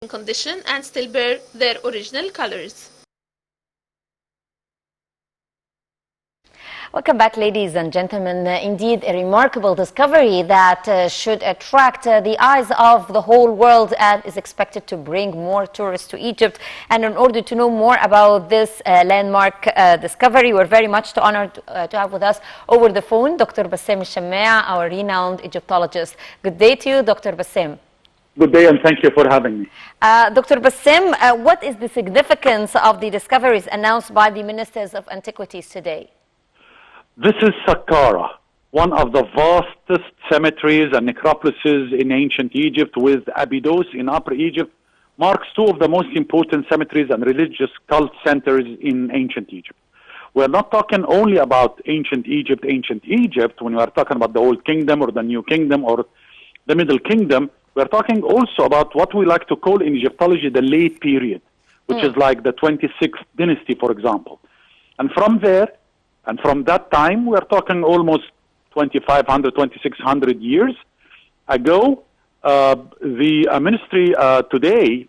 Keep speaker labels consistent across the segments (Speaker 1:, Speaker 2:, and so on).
Speaker 1: condition and still bear their original colors.
Speaker 2: Welcome back, ladies and gentlemen. Indeed, a remarkable discovery that should attract the eyes of the whole world and is expected to bring more tourists to Egypt. And in order to know more about this landmark discovery, we're very much honored to have with us over the phone Dr. Bassam Shamaa, our renowned Egyptologist. Good day to you, Dr. Bassam.
Speaker 3: Good day, and thank you for having me.
Speaker 2: Dr. Bassam, what is the significance of the discoveries announced by the Ministers of Antiquities today?
Speaker 3: This is Saqqara, one of the vastest cemeteries and necropolises in ancient Egypt, with Abydos in Upper Egypt, marks two of the most important cemeteries and religious cult centers in ancient Egypt. We're not talking only about ancient Egypt, when we are talking about the Old Kingdom or the New Kingdom or the Middle Kingdom. We're talking also about what we like to call in Egyptology the late period, which is like the 26th dynasty, for example. And from there, and from that time, we're talking almost 2,500, 2,600 years ago, the ministry today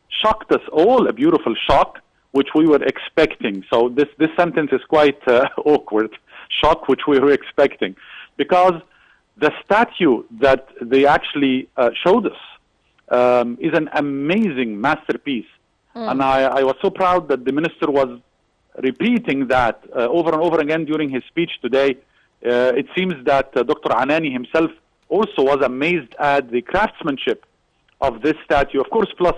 Speaker 3: shocked us all, a beautiful shock, which we were expecting. So this sentence is quite awkward, shock which we were expecting, because the statue that they actually showed us is an amazing masterpiece. And I was so proud that the minister was repeating that over and over again during his speech today. It seems that Dr. Anani himself also was amazed at the craftsmanship of this statue, of course, plus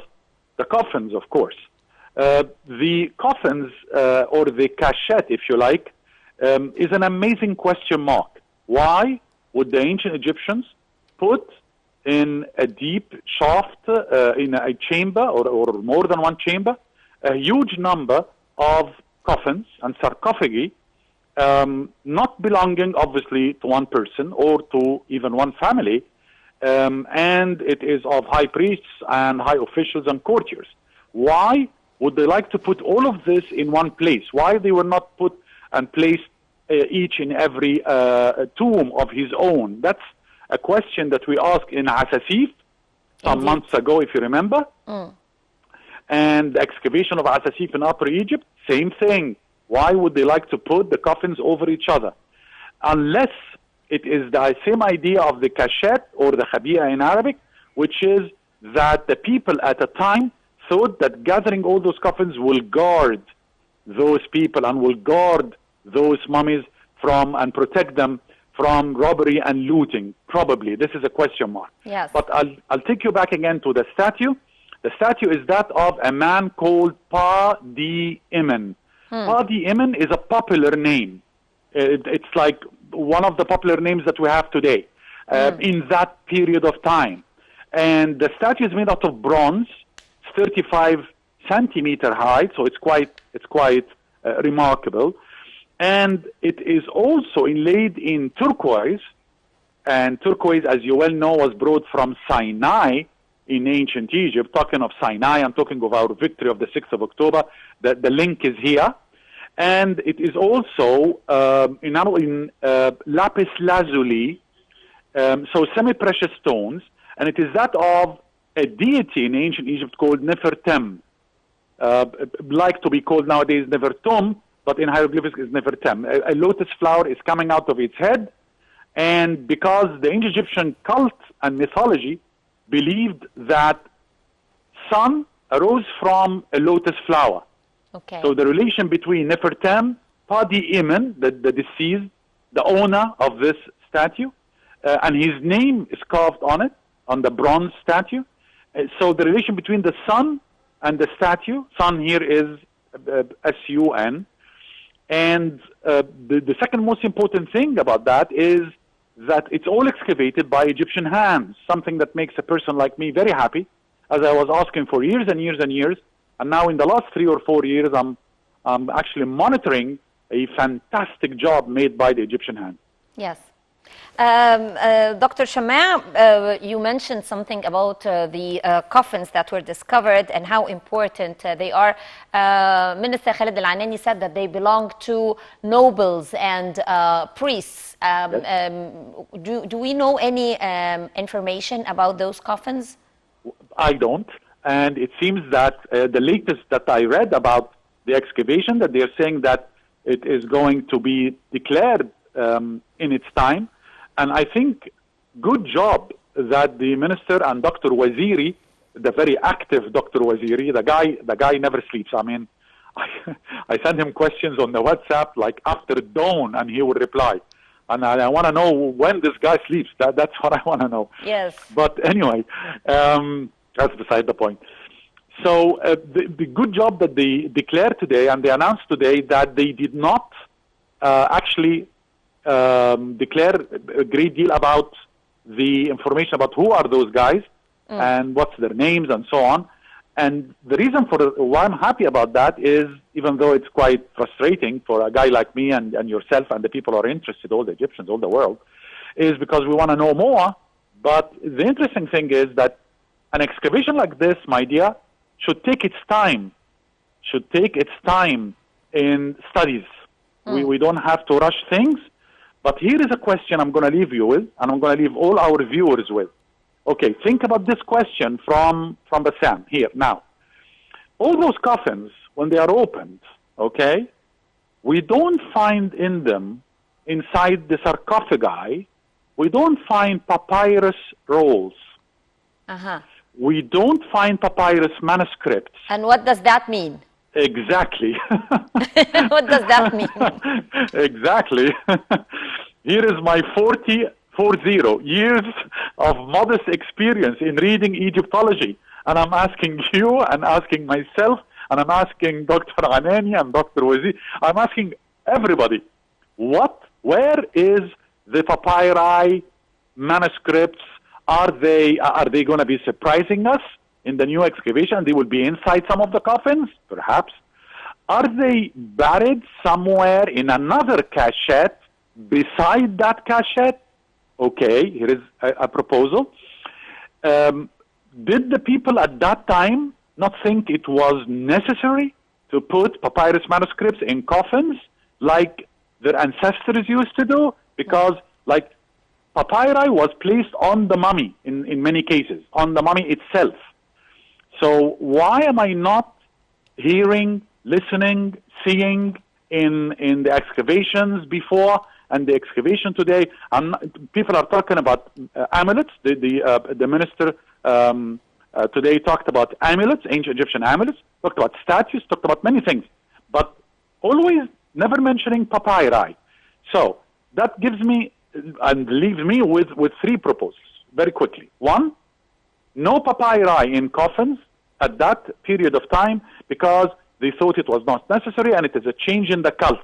Speaker 3: the coffins, of course. The coffins, or the cachette, if you like, is an amazing question mark. Why would the ancient Egyptians put in a deep shaft, in a chamber, or more than one chamber, a huge number of coffins and sarcophagi, not belonging obviously to one person or to even one family, and it is of high priests and high officials and courtiers. Why would they like to put all of this in one place? Why they were not put and placed each in every tomb of his own? That's a question that we asked in Asasif some months ago, if you remember. And the excavation of Asasif in Upper Egypt, same thing. Why would they like to put the coffins over each other? Unless it is the same idea of the cachette or the khabia in Arabic, which is that the people at a time thought that gathering all those coffins will guard those people and will guard those mummies from and protect them from robbery and looting. Probably. This is a question mark.
Speaker 2: Yes.
Speaker 3: But I'll take you back again to the statue. The statue is that of a man called Pa-di Imen. Pa-di Imen is a popular name. It's like one of the popular names that we have today in that period of time. And the statue is made out of bronze, 35 centimeter high, so it's quite remarkable. And it is also inlaid in turquoise, and turquoise, as you well know, was brought from Sinai in ancient Egypt. Talking of Sinai, I'm talking of our victory of the 6th of October. The link is here. And it is also in lapis lazuli, so semi-precious stones, and it is that of a deity in ancient Egypt called Nefertem, like to be called nowadays Nefertum, but in hieroglyphics is Nefertem. A lotus flower is coming out of its head, and because the ancient Egyptian cult and mythology believed that sun arose from a lotus flower.
Speaker 2: Okay.
Speaker 3: So the relation between Nefertem, Pa-di Imen, the deceased, the owner of this statue, and his name is carved on it, on the bronze statue. So the relation between the sun and the statue, sun here is S-U-N, and the second most important thing about that is that it's all excavated by Egyptian hands, something that makes a person like me very happy, as I was asking for years and years and years. And now in the last 3 or 4 years, I'm actually monitoring a fantastic job made by the Egyptian hand.
Speaker 2: Yes. Dr. Shamaa, you mentioned something about the coffins that were discovered and how important they are. Minister Khalid Al-Anani said that they belong to nobles and priests. Do we know any information about those coffins?
Speaker 3: I don't. And it seems that the latest that I read about the excavation, that they're saying that it is going to be declared in its time. And I think good job that the minister and Dr. Waziri, the very active Dr. Waziri, the guy never sleeps. I mean, I send him questions on the WhatsApp like after dawn, and he will reply. And I want to know when this guy sleeps. That's what I want to know.
Speaker 2: Yes.
Speaker 3: But anyway, that's beside the point. So the good job that they declared today, and they announced today that they did not actually declare a great deal about the information about who are those guys and what's their names and so on. And the reason for why I'm happy about that is, even though it's quite frustrating for a guy like me and yourself and the people who are interested, all the Egyptians, all the world, is because we want to know more. But the interesting thing is that an excavation like this, my dear, should take its time in studies. We don't have to rush things. But here is a question I'm going to leave you with, and I'm going to leave all our viewers with. Okay, think about this question from Bassam here. Now, all those coffins, when they are opened, okay, we don't find in them, inside the sarcophagi, we don't find papyrus rolls.
Speaker 2: Uh-huh.
Speaker 3: We don't find papyrus manuscripts.
Speaker 2: And what does that mean?
Speaker 3: Exactly.
Speaker 2: What does that mean?
Speaker 3: Exactly. Here is my 40 years of modest experience in reading Egyptology. And I'm asking you and asking myself, and I'm asking Dr. Anani and Dr. Wazi, I'm asking everybody, where is the papyri manuscripts? Are they going to be surprising us in the new excavation? They will be inside some of the coffins, perhaps. Are they buried somewhere in another cachette beside that cachette? Okay, here is a proposal. Did the people at that time not think it was necessary to put papyrus manuscripts in coffins like their ancestors used to do? Because, like, papyri was placed on the mummy in many cases, on the mummy itself. So why am I not hearing, listening, seeing in the excavations before and the excavation today? People are talking about amulets. The minister today talked about amulets, ancient Egyptian amulets, talked about statues, talked about many things, but always never mentioning papyri. So that gives me and leaves me with three proposals very quickly. One, no papyri in coffins at that period of time because they thought it was not necessary and it is a change in the cult.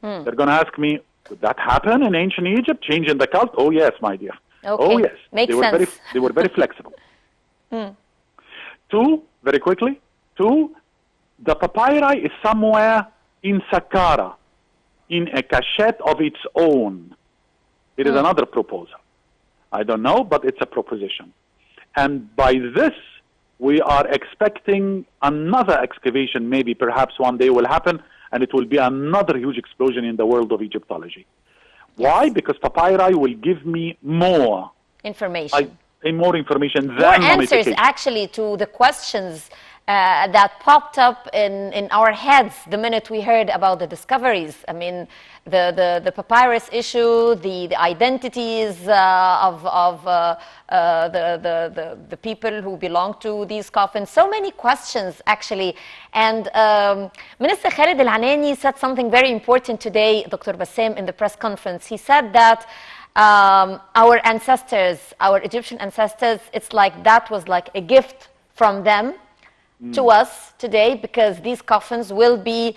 Speaker 3: They're going to ask me, could that happen in ancient Egypt? Change in the cult? Oh, yes, my dear.
Speaker 2: Okay.
Speaker 3: Oh, yes.
Speaker 2: Makes sense.
Speaker 3: They were very flexible. Two, very quickly, the papyri is somewhere in Saqqara, in a cachette of its own. It is another proposal. I don't know, but it's a proposition. And by this, we are expecting another excavation, maybe perhaps one day will happen, and it will be another huge explosion in the world of Egyptology. Why? Because papyri will give me more
Speaker 2: information.
Speaker 3: More information than
Speaker 2: more answers,
Speaker 3: mummification.
Speaker 2: actually, to the questions that popped up in our heads the minute we heard about the discoveries. I mean, the papyrus issue, the identities of the people who belong to these coffins. So many questions, actually. And Minister Khalid Al-Anani said something very important today, Dr. Bassam, in the press conference. He said that our ancestors, our Egyptian ancestors, it's like that was like a gift from them to us today, because these coffins will be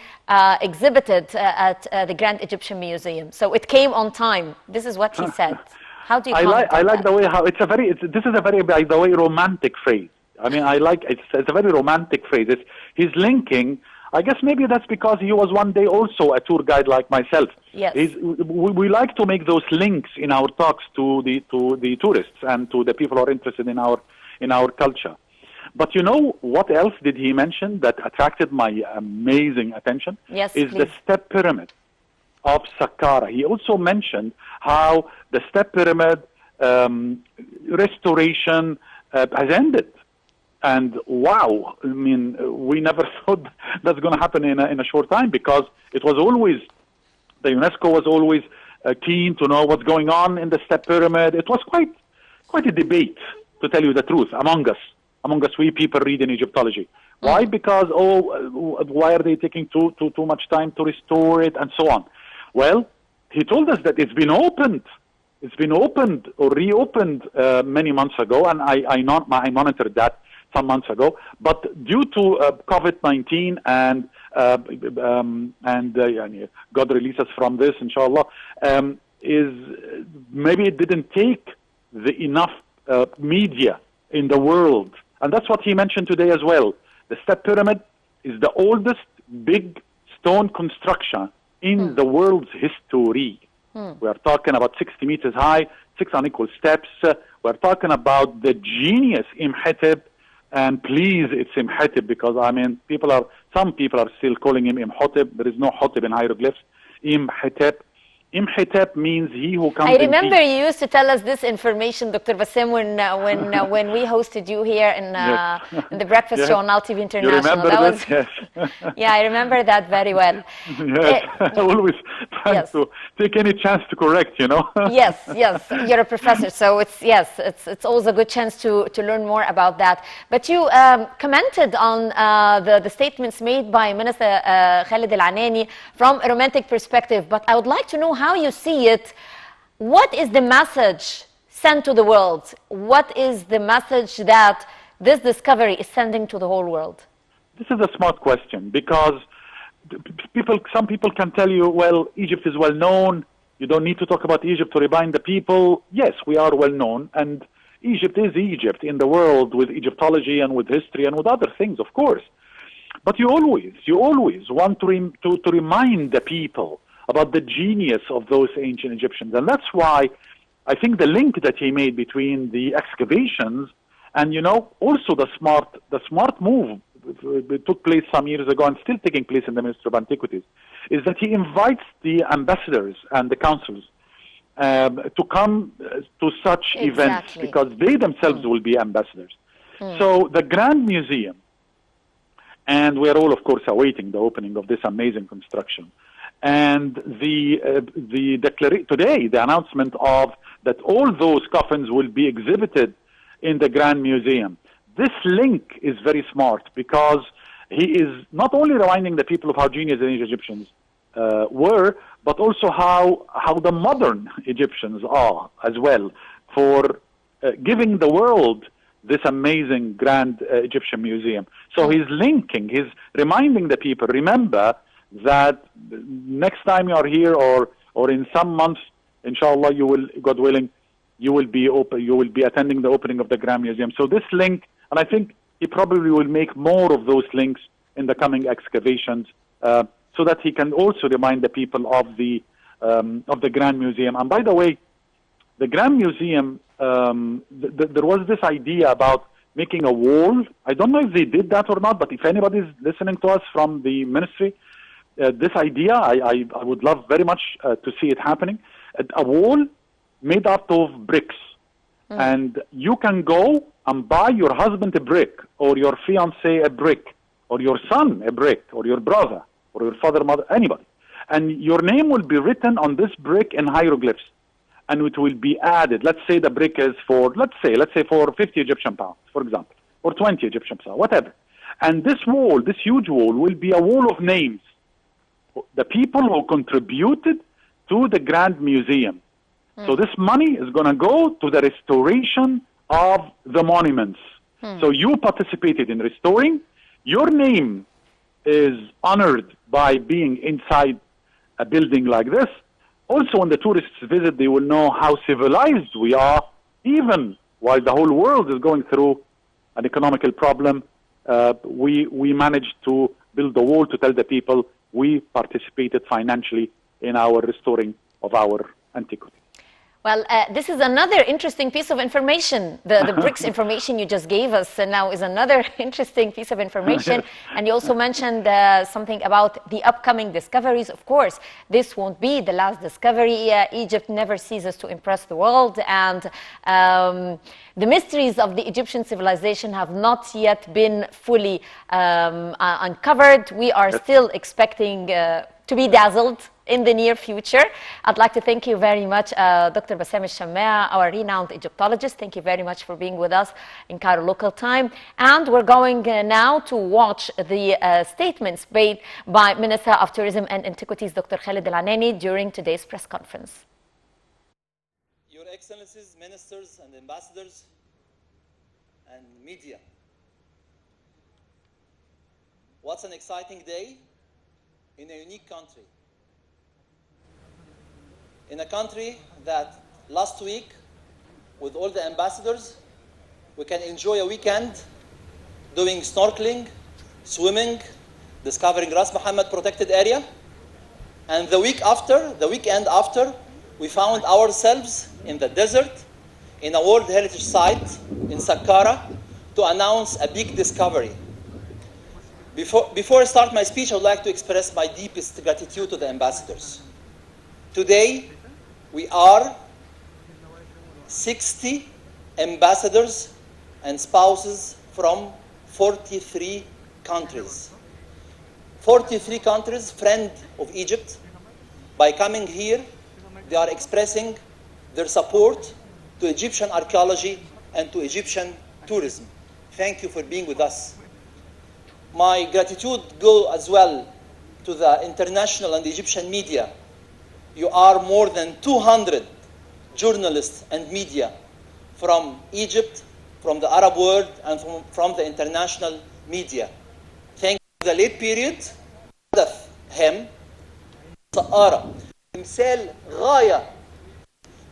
Speaker 2: exhibited at the Grand Egyptian Museum. So it came on time. This is what he said. How do you comment
Speaker 3: I
Speaker 2: on
Speaker 3: like
Speaker 2: that?
Speaker 3: the way how this is a very, by the way, romantic phrase. I mean, I like it's a very romantic phrase. He's linking. I guess maybe that's because he was one day also a tour guide like myself.
Speaker 2: Yes.
Speaker 3: We like to make those links in our talks to the tourists and to the people who are interested in our culture. But you know what else did he mention that attracted my amazing attention?
Speaker 2: Yes,
Speaker 3: is
Speaker 2: please.
Speaker 3: the step pyramid of Saqqara. He also mentioned how the step pyramid restoration has ended. And wow, I mean, we never thought that's going to happen in a short time, because it was always, the UNESCO was always keen to know what's going on in the step pyramid. It was quite a debate, to tell you the truth, among us we people reading Egyptology. Why? Because why are they taking too much time to restore it and so on? Well, he told us that it's been opened or reopened many months ago, and I monitored that some months ago. But due to COVID-19 and God release us from this, inshallah, is maybe it didn't take the enough media in the world, and that's what he mentioned today as well. The step pyramid is the oldest big stone construction in the world's history. We are talking about 60 meters high, 6 unequal steps. We're talking about the genius Imhotep, and please, it's Imhotep, because I mean, some people are still calling him Imhotep. There is no Hotep in hieroglyphs. Imhotep. Imhotep means he who comes.
Speaker 2: I remember you used to tell us this information, Dr. Bassam, when we hosted you here in the breakfast show on Now TV International.
Speaker 3: You remember this? Yes.
Speaker 2: Yeah, I remember that very well.
Speaker 3: Yes, always trying to take any chance to correct, you know.
Speaker 2: Yes, you're a professor, so it's always a good chance to learn more about that. But you commented on the statements made by Minister Khalid Al-Anani from a romantic perspective, but I would like to know how you see it. What is the message sent to the world? What is the message that this discovery is sending to the whole world?
Speaker 3: This is a smart question, because some people can tell you, well, Egypt is well known. You don't need to talk about Egypt to remind the people. Yes, we are well known, and Egypt is Egypt in the world, with Egyptology and with history and with other things, of course. But you always want to remind the people about the genius of those ancient Egyptians. And that's why I think the link that he made between the excavations and, you know, also the smart move that took place some years ago and still taking place in the Ministry of Antiquities, is that he invites the ambassadors and the councils to come to such events, because they themselves will be ambassadors. So the Grand Museum, and we're all, of course, awaiting the opening of this amazing construction. And today, the announcement of that all those coffins will be exhibited in the Grand Museum. This link is very smart, because he is not only reminding the people of how genius the ancient Egyptians were, but also how the modern Egyptians are as well, for giving the world this amazing Grand Egyptian Museum. So he's reminding the people, remember that next time you are here, or in some months, inshallah, you will, God willing, you will be attending the opening of the Grand Museum. So this link, and I think he probably will make more of those links in the coming excavations, so that he can also remind the people of the Grand Museum. And by the way, the Grand Museum, there was this idea about making a wall. I don't know if they did that or not, but if anybody is listening to us from the ministry, this idea, I would love very much to see it happening. A wall made out of bricks. And you can go and buy your husband a brick, or your fiancé a brick, or your son a brick, or your brother, or your father, mother, anybody. And your name will be written on this brick in hieroglyphs. And it will be added. Let's say the brick is for, let's say for 50 Egyptian pounds, for example, or 20 Egyptian pounds, whatever. And this wall, this huge wall, will be a wall of names. The people who contributed to the Grand Museum. So this money is going to go to the restoration of the monuments. So you participated in restoring. Your name is honored by being inside a building like this. Also, when the tourists visit, they will know how civilized we are, even while the whole world is going through an economical problem. We managed to build the wall to tell the people we participated financially in our restoring of our antiquity.
Speaker 2: Well, this is another interesting piece of information. The BRICS information you just gave us now is another interesting piece of information.
Speaker 3: Yes.
Speaker 2: And you also mentioned something about the upcoming discoveries. Of course, this won't be the last discovery. Egypt never ceases to impress the world. And the mysteries of the Egyptian civilization have not yet been fully uncovered. We are still expecting to be dazzled in the near future. I'd like to thank you very much, Dr. Bassam Shamaa, our renowned Egyptologist. Thank you very much for being with us in Cairo local time. And we're going now to watch the statements made by Minister of Tourism and Antiquities, Dr. Khalid Al-Anani, during today's press conference.
Speaker 4: Your Excellencies, Ministers and Ambassadors and media. What's an exciting day in a unique country. In a country that last week, with all the ambassadors, we can enjoy a weekend doing snorkeling, swimming, discovering Ras Mohammed protected area. And the weekend after, we found ourselves in the desert, in a World Heritage Site in Saqqara, to announce a big discovery. Before I start my speech, I would like to express my deepest gratitude to the ambassadors. Today, we are 60 ambassadors and spouses from 43 countries. 43 countries, friends of Egypt. By coming here, they are expressing their support to Egyptian archaeology and to Egyptian tourism. Thank you for being with us. My gratitude goes as well to the international and Egyptian media. You are more than 200 journalists and media from Egypt, from the Arab world, and from the international media. Thank you for the late period. حدث هام سقارة تمثال غاية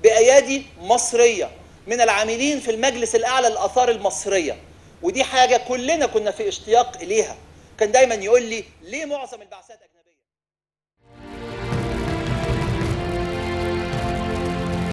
Speaker 4: بأيادي مصرية من العاملين في المجلس الأعلى للآثار المصرية، ودي حاجة كلنا كنا في اشتياق إليها. كان دايما يقول لي ليه معظم البعثات أجنبية؟